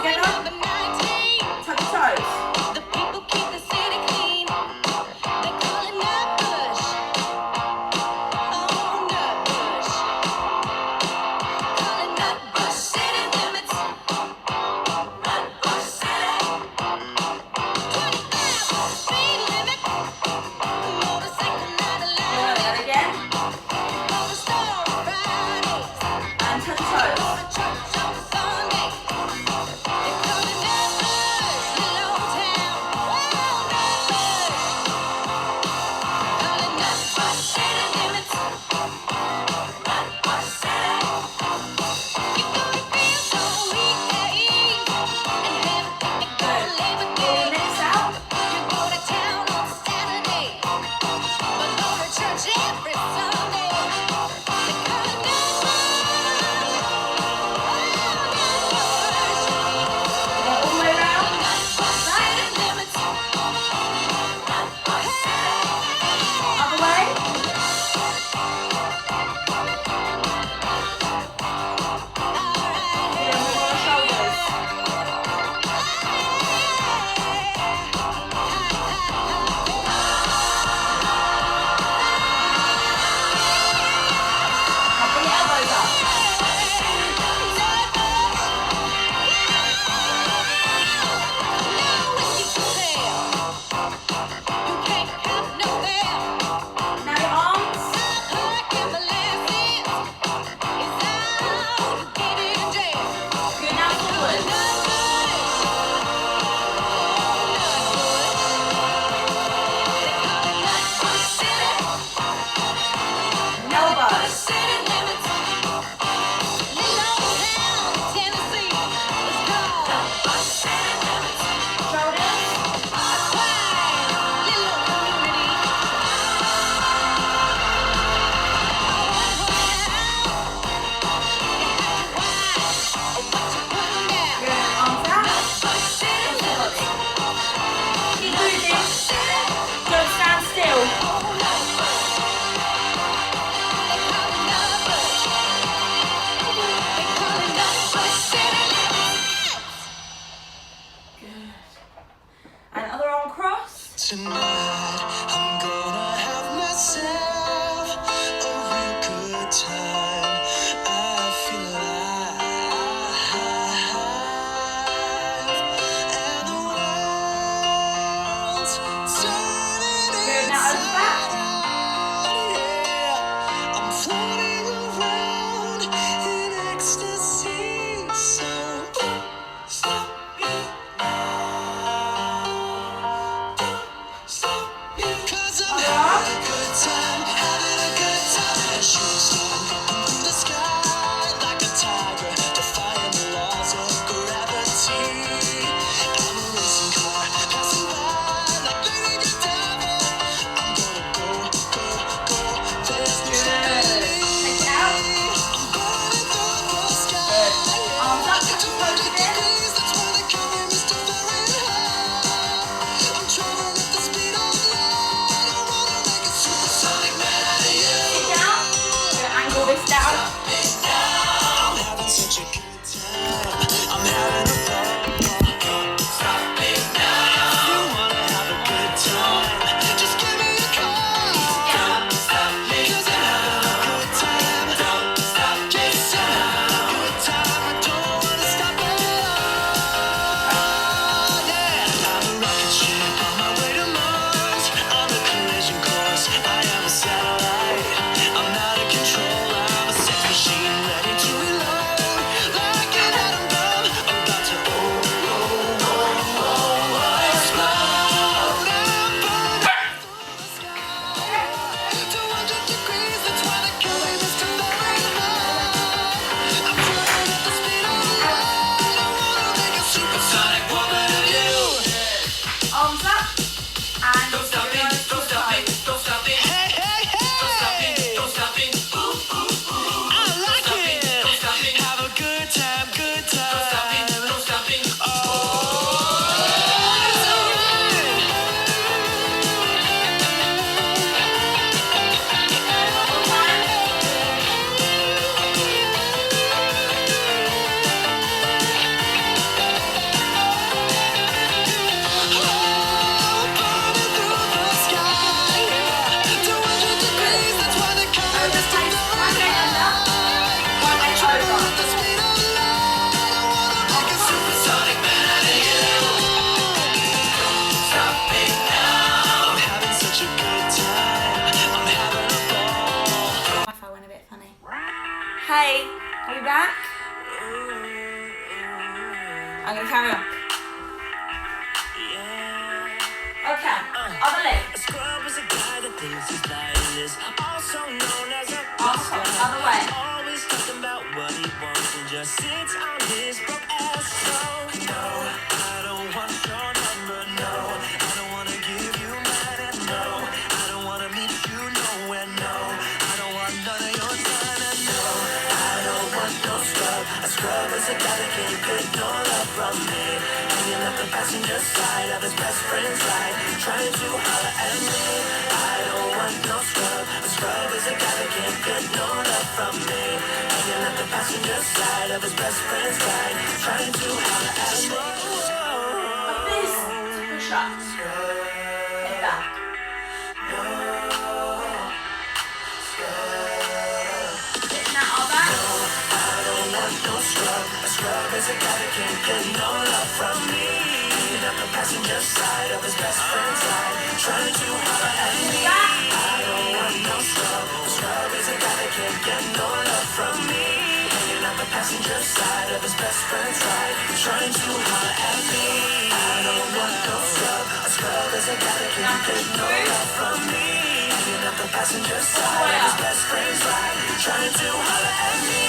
together. Touch your toes. The people keep the city clean. They call it nut bush. Oh, nut bush. Call it nut bush city limits. Nut bush city. 25 speed limit. Motorcycle not allowed. There again. Go to store on Fridays. And touch your toes. Go to church on Sunday. They call it nut bush, little old town. Oh, nut bush. Call it nut bush city limits. Nut bush city. You're gonna feel so weak at ease and have a picnic on Labor Pull the Day. lips out. You go to town on Saturday, but go to church every Sunday. They call it nut bush. Oh, nut bush. All the way around. Nut bush city limits. Nut bush city. Other way. Alright. Move on the shoulders. Now bring your elbows up. Now your arms. Good, now forward. Elbows. Shoulders. Good, arms out. Keep moving. Don't stand still. Good. And other arm cross. Tonight, I'm gonna have myself a real good time. I feel alive, and the world's turning Good, now over the back. inside, yeah. I'm floating around in ecstasy, so stop me now. Stop me Gonna carry on. Yeah. Okay. Other leg. A scrub is a guy that thinks he's stylish, also known as a Other, other way. always talking about what he wants and just sits on his broke ass. So no, I don't want your number. No, I don't wanna give you mine. And no, I don't wanna meet you nowhere. No, I don't want none of your time. And no, I don't want no scrub. A scrub is a guy that can't get no love from me. Hanging up the passenger side of his best friend's ride, trying to holler at me. I don't want no scrub. A scrub is a guy that can't get no love from me. Hanging up the passenger side of his best friend's ride, trying to holler at me. Like this. Push up. Head back. Sit now, all back. I don't want no scrub. A scrub is a guy that can't get no love from me. Hanging up the passenger side of his best friend's ride, trying to holler at me. Back. I don't want no scrub. A scrub is a guy that can't get no love from me. Hanging up the passenger side of his best friend's ride, trying to holler at me. I don't want no scrub. A scrub is a guy that can't get no love from me. Hanging up the passenger side of his best friend's ride, trying to holler at me.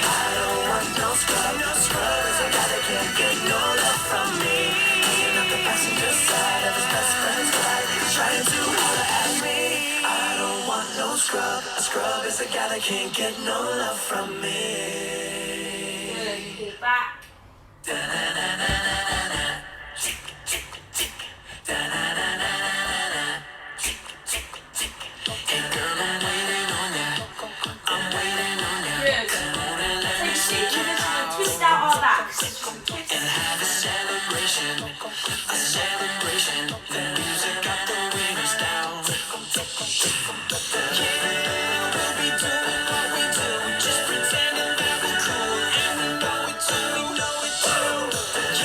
I don't want no scrub. No scrub is a guy that can't get no love from me. Hanging up the passenger side of his best friend's ride, trying to holler at me. I don't want no scrub. A scrub is a guy that can't get no love from me. Good. Pull back. Good. Take a seat position and twist out our backs. Twist. Have a celebration, a celebration. The music got the winners down. Yeah, we'll be doing what we do, just pretending that we're cool, and we know it too, we know it too.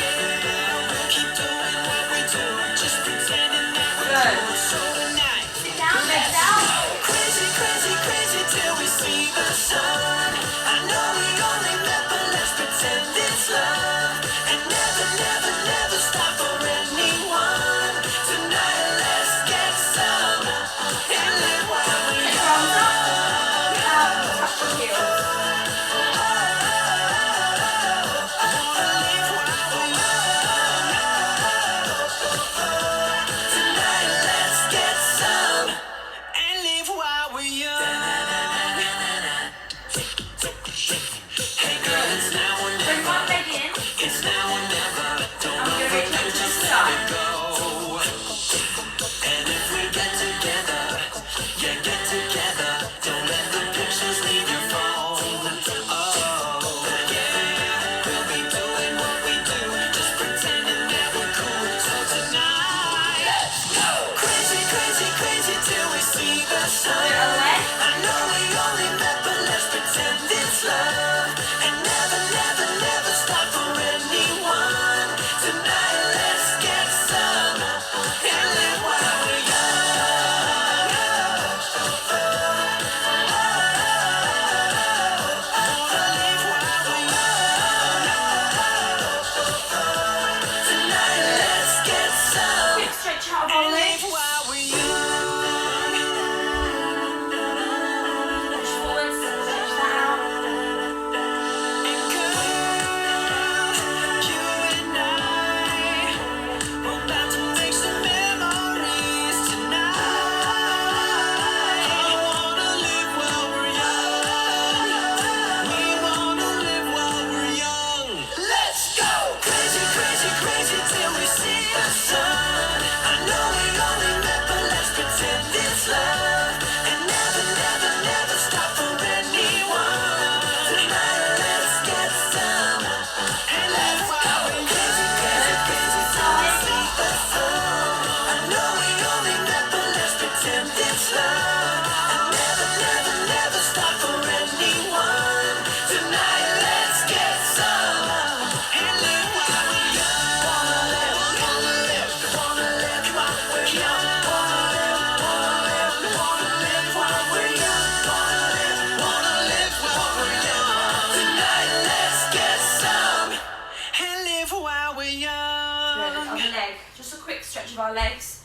young. Good, other leg. Just a quick stretch of our legs.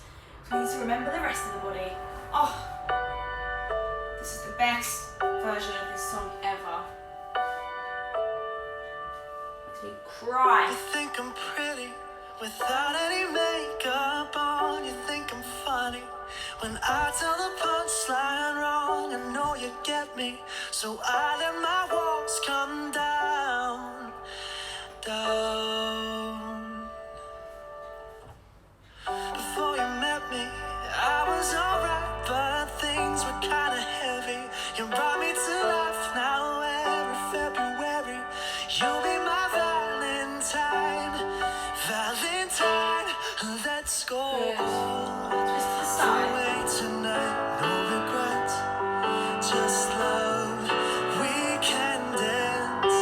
We need to remember the rest of the body. Oh, this is the best version of this song ever. Makes me cry. You think I'm pretty without any makeup on. You think I'm funny when I tell the punchline wrong. I know you get me, so I let my walls come down, down. Before you met me, I was alright, but things were kinda heavy. You brought me to life now every February. You'll be my Valentine, Valentine. Let's go Good. all Twist to the the side. way tonight. No regrets, just love. We can dance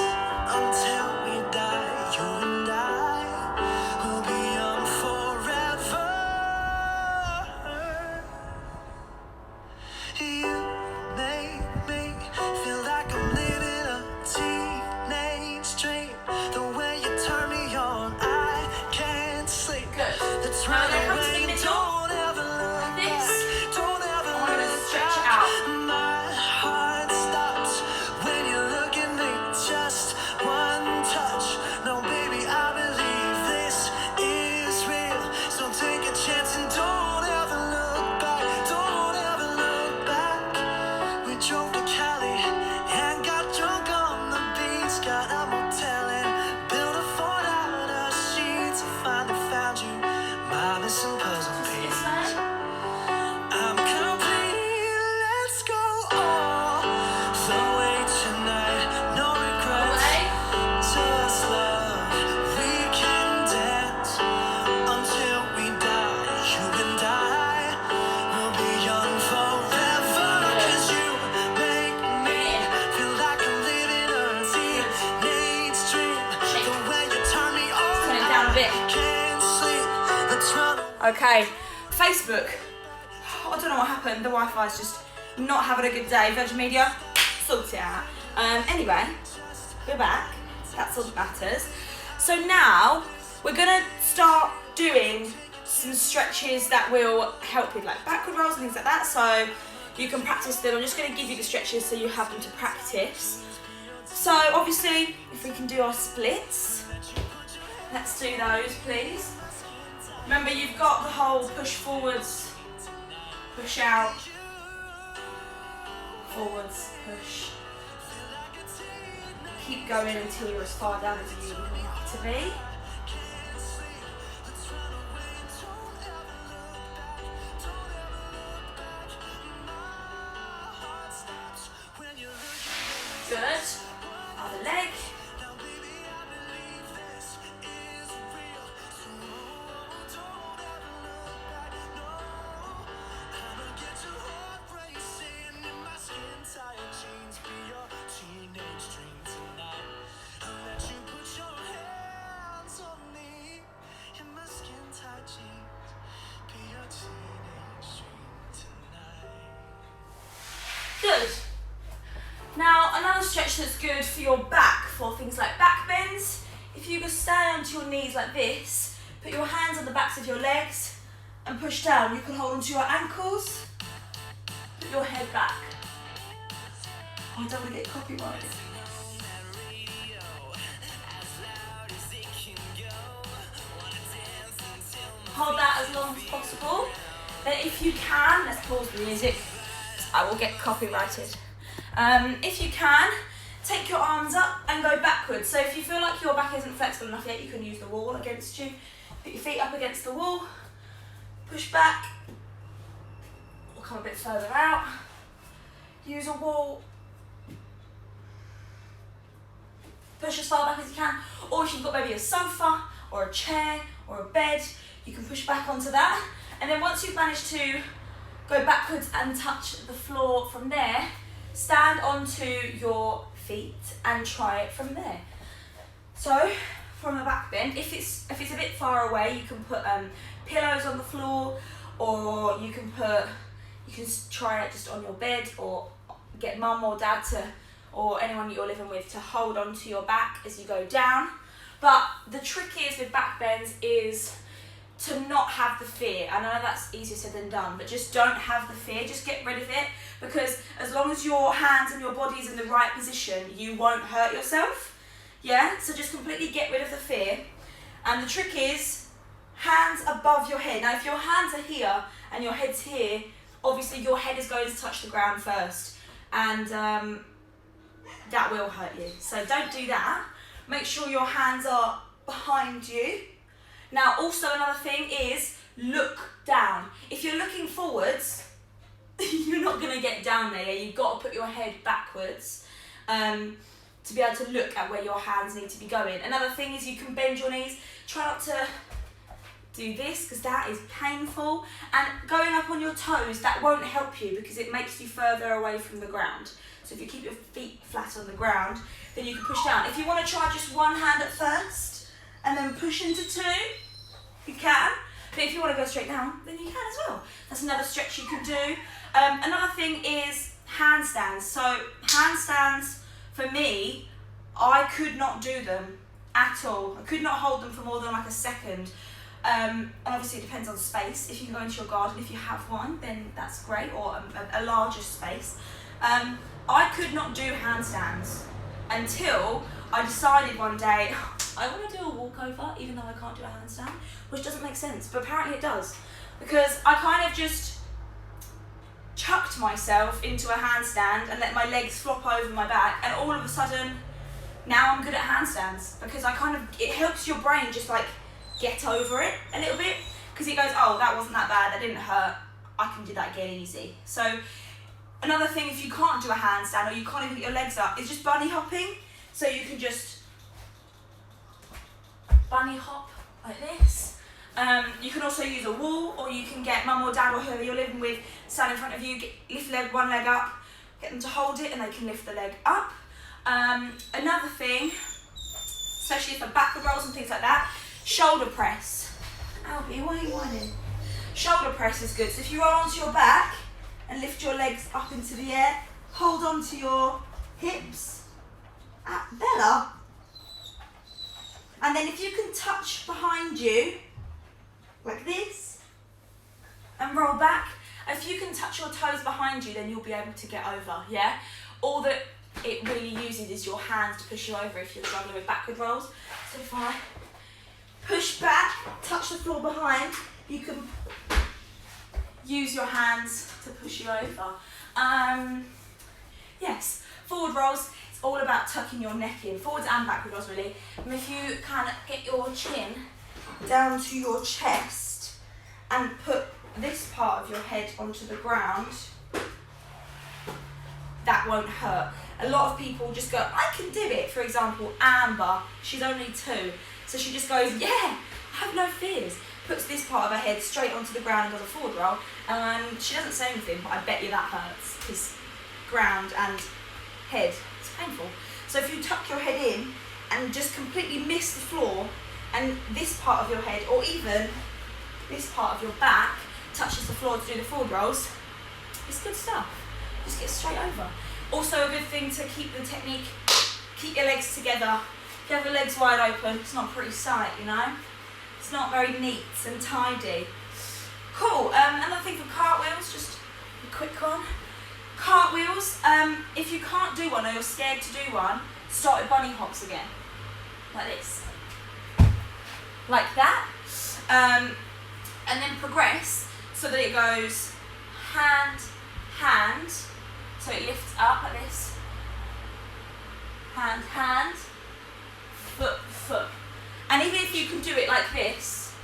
until we die. You and I will be young forever. You make me feel like I'm living a teenage dream. The way you turn me on, I can't sleep. Good. Let's Now run we're gonna come to the away. middle. Don't ever look This. back. Don't ever I want to look stretch it back. out. My heart stops when you look at me. Just one touch. No, baby, I believe this is real. So take a chance and don't ever look back. Don't ever look back. We drove to Cali and got drunk on the beach. Got a motel and built a fort out of sheets. Finally found you, my missing puzzle This piece. leg. I'm complete. Let's go all the way tonight. No Other regrets, leg. just love. We can dance until we die. You and I will be young forever. 'Cause you make me feel like I'm living a teenage dream. The way you turn me on, Turn it down a bit. I can't sleep. Let's run. Okay, Facebook. I don't know what happened. The Wi-Fi's just not having a good day. Virgin Media, sort it out. Anyway, we're back. That's all that matters. So now we're gonna start doing some stretches that will help with like backward rolls and things like that. So you can practice them. I'm just gonna give you the stretches so you have them to practice. So obviously, if we can do our splits, let's do those, please. Remember, you've got the whole push forwards, push out, forwards, push. Keep going until you're as far down as you need to be. Good. Other leg. Good. Now, another stretch that's good for your back, for things like back bends. If you just stand onto your knees like this, put your hands on the backs of your legs and push down. You can hold onto your ankles, put your head back. Oh, I don't want to get copyrighted. Hold that as long as possible. Then if you can, let's pause the music. I will get copyrighted. If you can, take your arms up and go backwards. So if you feel like your back isn't flexible enough yet, you can use the wall against you. Put your feet up against the wall, push back, or come a bit further out. Use a wall. Push as far back as you can. Or if you've got maybe a sofa or a chair or a bed, you can push back onto that. And then once you've managed to go backwards and touch the floor from there, stand onto your feet and try it from there. So, from the back bend, if it's a bit far away, you can put pillows on the floor, or you can try it just on your bed, or get mum or dad to, or anyone that you're living with to hold onto your back as you go down. But the trick is with back bends is to not have the fear. I know that's easier said than done, but just don't have the fear, just get rid of it, because as long as your hands and your body is in the right position, you won't hurt yourself, yeah? So just completely get rid of the fear. And the trick is hands above your head. Now if your hands are here and your head's here, obviously your head is going to touch the ground first, and that will hurt you. So don't do that. Make sure your hands are behind you. Now also another thing is look down. If you're looking forwards, you're not going to get down there. You've got to put your head backwards to be able to look at where your hands need to be going. Another thing is you can bend your knees. Try not to do this because that is painful. And going up on your toes, that won't help you because it makes you further away from the ground. So if you keep your feet flat on the ground, then you can push down. If you want to try just one hand at first and then push into two, you can. But if you want to go straight down, then you can as well. That's another stretch you can do. Another thing is handstands. So handstands, for me, I could not do them at all. I could not hold them for more than like a second. And obviously it depends on space. If you can go into your garden, if you have one, then that's great, or a larger space. I could not do handstands until I decided one day, I want to do a walkover even though I can't do a handstand, which doesn't make sense, but apparently it does. Because I kind of just chucked myself into a handstand and let my legs flop over my back, and all of a sudden, now I'm good at handstands, because it helps your brain just like get over it a little bit, because it goes, oh, that wasn't that bad, that didn't hurt, I can do that again easy. So another thing, if you can't do a handstand or you can't even get your legs up, is just bunny hopping. So you can just bunny hop like this. You can also use a wall, or you can get mum or dad or whoever you're living with stand in front of you, lift one leg up, get them to hold it and they can lift the leg up. Another thing, especially for backward rolls and things like that, shoulder press. Albie, why are you whining? Shoulder press is good. So if you roll onto your back and lift your legs up into the air, hold on to your hips. Bella. And then if you can touch behind you, like this, and roll back, if you can touch your toes behind you, then you'll be able to get over, yeah? All that it really uses is your hands to push you over if you're struggling with backward rolls. So if I push back, touch the floor behind, you can use your hands to push you over. Yes, forward rolls, it's all about tucking your neck in, forwards and backward rolls really. And if you can get your chin down to your chest and put this part of your head onto the ground, that won't hurt. A lot of people just go, I can do it. For example, Amber, she's only 2, so she just goes, yeah, I have no fears. Puts this part of her head straight onto the ground and does a forward roll, and she doesn't say anything, but I bet you that hurts, because ground and head, it's painful. So if you tuck your head in and just completely miss the floor, and this part of your head, or even this part of your back, touches the floor to do the forward rolls, it's good stuff. Just get straight over. Also a good thing to keep the technique, keep your legs together. If you have your legs wide open, it's not a pretty sight, you know? It's not very neat and tidy. Cool, another thing for cartwheels, just a quick one. Cartwheels, if you can't do one or you're scared to do one, start with bunny hops again. Like this. Like that. And then progress so that it goes hand, hand. So it lifts up like this. Hand, hand, foot, foot. And even if you can do it like this,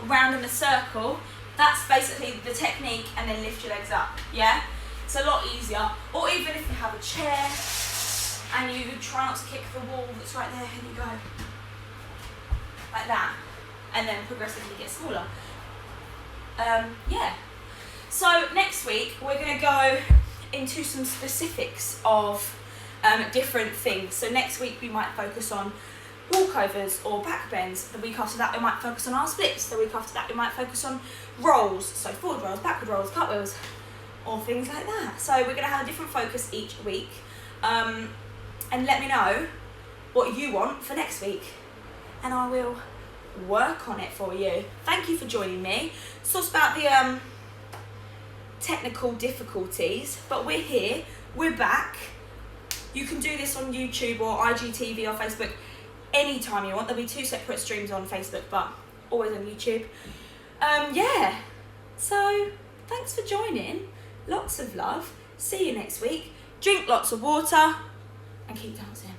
round in a circle, that's basically the technique, and then lift your legs up, yeah? It's a lot easier. Or even if you have a chair and you try not to kick the wall that's right there, and you go like that, and then progressively get smaller. Yeah. So next week we're going to go into some specifics of different things. So next week we might focus on walkovers or back bends. The week after that we might focus on our splits. The week after that we might focus on rolls, so forward rolls, backward rolls, cartwheels, or things like that. So we're going to have a different focus each week. And let me know what you want for next week, and I will work on it for you. Thank you for joining me. Sorry about the technical difficulties, but we're here, we're back. You can do this on YouTube or IGTV or Facebook anytime you want. There'll be 2 separate streams on Facebook, but always on YouTube. Yeah, so thanks for joining. Lots of love. See you next week. Drink lots of water and keep dancing.